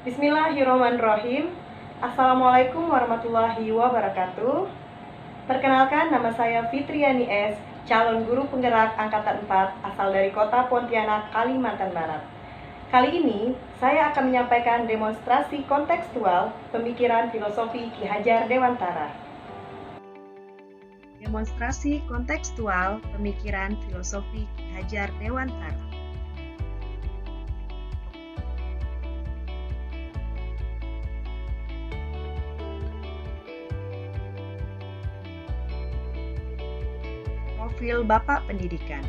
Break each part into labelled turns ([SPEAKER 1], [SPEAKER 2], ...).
[SPEAKER 1] Bismillahirrahmanirrahim. Assalamualaikum warahmatullahi wabarakatuh. Perkenalkan, nama saya Fitriani S, calon guru penggerak Angkatan 4 asal dari kota Pontianak, Kalimantan Barat. Kali ini, saya akan menyampaikan demonstrasi kontekstual pemikiran filosofi Ki Hajar Dewantara. Demonstrasi kontekstual pemikiran filosofi Ki Hajar Dewantara. Profil Bapak Pendidikan.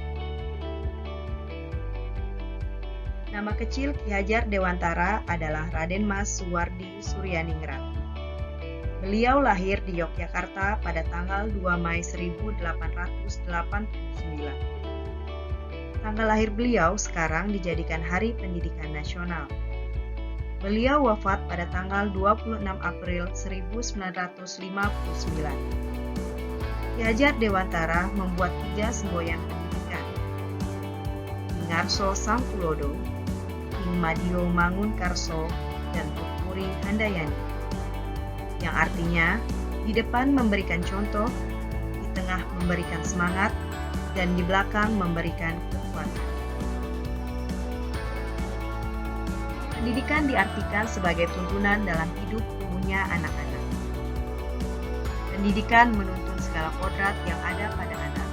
[SPEAKER 1] Nama kecil Ki Hajar Dewantara adalah Raden Mas Suwardi Suryaningrat. Beliau lahir di Yogyakarta pada tanggal 2 Mei 1889. Tanggal lahir beliau sekarang dijadikan Hari Pendidikan Nasional. Beliau wafat pada tanggal 26 April 1959. Ki Hajar Dewantara membuat 3 semboyan pendidikan. Ngarso Sangkulodo, Ing Madio Mangunkarso, dan Tutpuri Handayani. Yang artinya, di depan memberikan contoh, di tengah memberikan semangat, dan di belakang memberikan kekuatan. Pendidikan diartikan sebagai tuntunan dalam hidup tumbuhnya anak-anak. Pendidikan menuntun segala kodrat yang ada pada anak,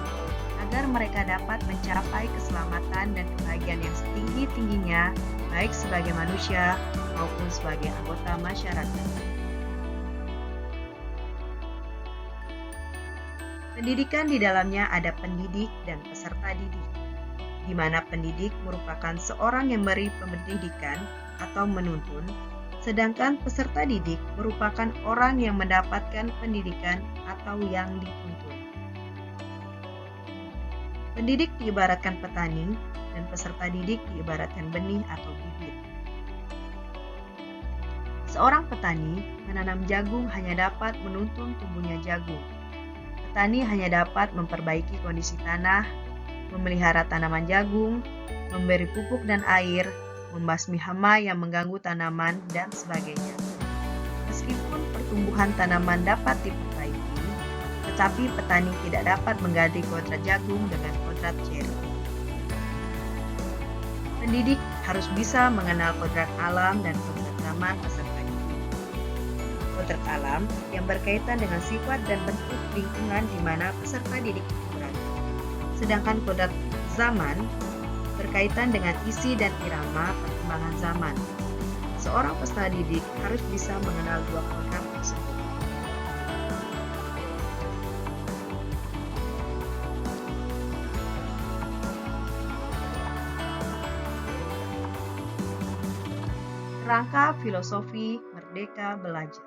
[SPEAKER 1] agar mereka dapat mencapai keselamatan dan kebahagiaan yang setinggi-tingginya, baik sebagai manusia maupun sebagai anggota masyarakat. Pendidikan di dalamnya ada pendidik dan peserta didik, di mana pendidik merupakan seorang yang memberi pendidikan atau menuntun, sedangkan peserta didik merupakan orang yang mendapatkan pendidikan atau yang dituntun. Pendidik diibaratkan petani dan peserta didik diibaratkan benih atau bibit. Seorang petani menanam jagung hanya dapat menuntun tumbuhnya jagung. Petani hanya dapat memperbaiki kondisi tanah, memelihara tanaman jagung, memberi pupuk dan air, membasmi hama yang mengganggu tanaman, dan sebagainya. Meskipun pertumbuhan tanaman dapat diperbaiki, tetapi petani tidak dapat mengganti kodrat jagung dengan kodrat ceri. Pendidik harus bisa mengenal kodrat alam dan kodrat zaman peserta didik. Kodrat alam yang berkaitan dengan sifat dan bentuk lingkungan di mana peserta didik berada. Sedangkan kodrat zaman berkaitan dengan isi dan irama perkembangan zaman. Seorang peserta didik harus bisa mengenal dua kodrat tersebut. Kerangka filosofi Merdeka Belajar.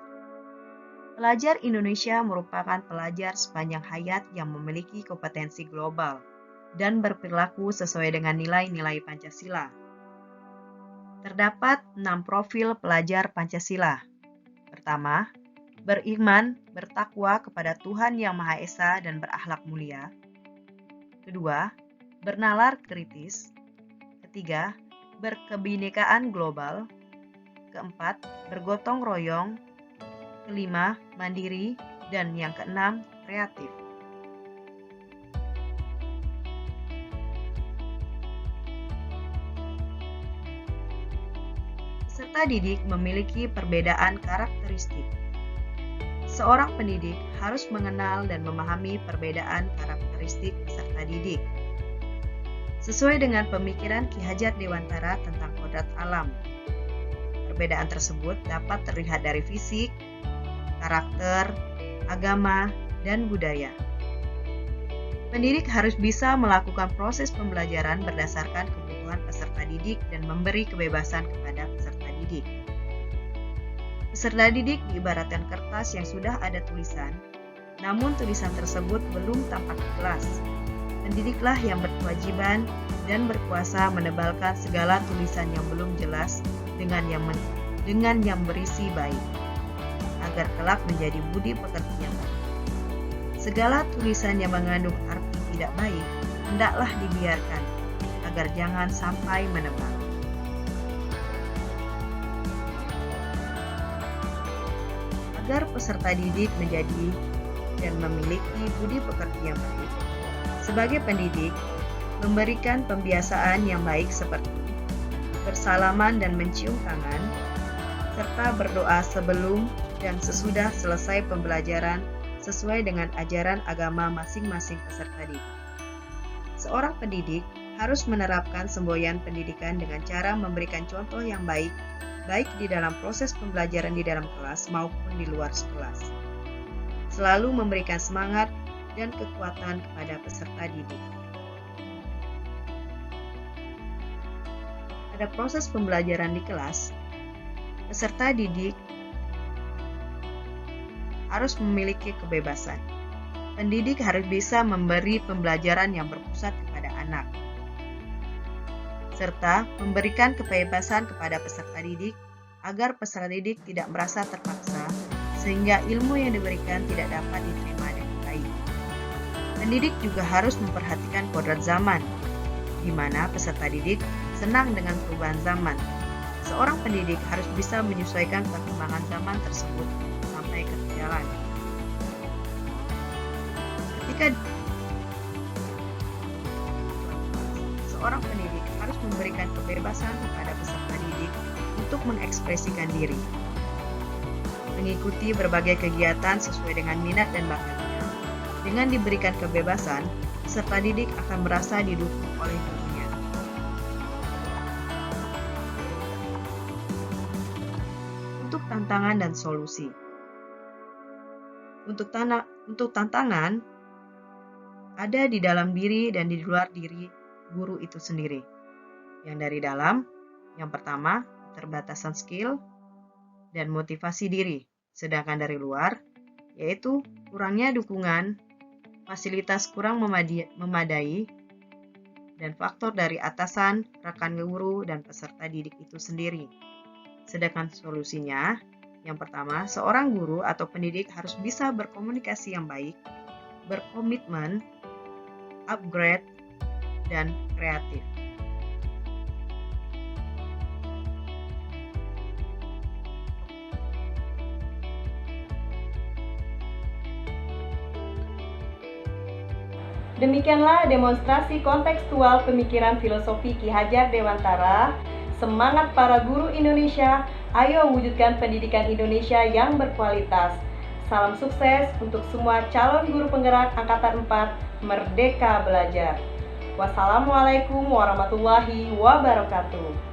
[SPEAKER 1] Pelajar Indonesia merupakan pelajar sepanjang hayat yang memiliki kompetensi global dan berperilaku sesuai dengan nilai-nilai Pancasila. Terdapat 6 profil pelajar Pancasila. Pertama, beriman, bertakwa kepada Tuhan Yang Maha Esa dan berakhlak mulia. Kedua, bernalar kritis. Ketiga, berkebinekaan global. Keempat, bergotong royong. Kelima, mandiri. Dan yang keenam, kreatif. Peserta didik memiliki perbedaan karakteristik. Seorang pendidik harus mengenal dan memahami perbedaan karakteristik peserta didik. Sesuai dengan pemikiran Ki Hajar Dewantara tentang kodrat alam. Perbedaan tersebut dapat terlihat dari fisik, karakter, agama, dan budaya. Pendidik harus bisa melakukan proses pembelajaran berdasarkan kebutuhan peserta didik dan memberi kebebasan kepada peserta didik. Peserta didik diibaratkan kertas yang sudah ada tulisan, namun tulisan tersebut belum tampak jelas. Pendidiklah yang berkewajiban dan berkuasa menebalkan segala tulisan yang belum jelas dengan yang berisi baik, agar kelak menjadi budi pekerti yang baik. Segala tulisan yang mengandung arti tidak baik hendaklah dibiarkan, agar jangan sampai menebal. agar peserta didik menjadi dan memiliki budi pekerti yang baik. Sebagai pendidik, memberikan pembiasaan yang baik seperti bersalaman dan mencium tangan, serta berdoa sebelum dan sesudah selesai pembelajaran sesuai dengan ajaran agama masing-masing peserta didik. Seorang pendidik harus menerapkan semboyan pendidikan dengan cara memberikan contoh yang baik di dalam proses pembelajaran di dalam kelas maupun di luar kelas. Selalu memberikan semangat dan kekuatan kepada peserta didik. Pada proses pembelajaran di kelas, peserta didik harus memiliki kebebasan. Pendidik harus bisa memberi pembelajaran yang berpusat kepada anak, serta memberikan kebebasan kepada peserta didik agar peserta didik tidak merasa terpaksa sehingga ilmu yang diberikan tidak dapat diterima dengan baik. Pendidik juga harus memperhatikan kodrat zaman, di mana peserta didik senang dengan perubahan zaman. Seorang pendidik harus bisa menyesuaikan perkembangan zaman tersebut sampai ke jalan. Ketika seorang pendidik harus memberikan kebebasan kepada peserta didik untuk mengekspresikan diri, mengikuti berbagai kegiatan sesuai dengan minat dan bakatnya. Dengan diberikan kebebasan, peserta didik akan merasa didukung oleh gurunya. Untuk tantangan dan solusi. Untuk tantangan, ada di dalam diri dan di luar diri guru itu sendiri. Yang dari dalam, yang pertama, keterbatasan skill dan motivasi diri. Sedangkan dari luar, yaitu kurangnya dukungan, fasilitas kurang memadai, dan faktor dari atasan, rekan guru, dan peserta didik itu sendiri. Sedangkan solusinya, yang pertama, seorang guru atau pendidik harus bisa berkomunikasi yang baik, berkomitmen, upgrade, dan kreatif.
[SPEAKER 2] Demikianlah demonstrasi kontekstual pemikiran filosofi Ki Hajar Dewantara. Semangat para guru Indonesia, ayo wujudkan pendidikan Indonesia yang berkualitas. Salam sukses untuk semua calon guru penggerak Angkatan 4 Merdeka Belajar. Wassalamualaikum warahmatullahi wabarakatuh.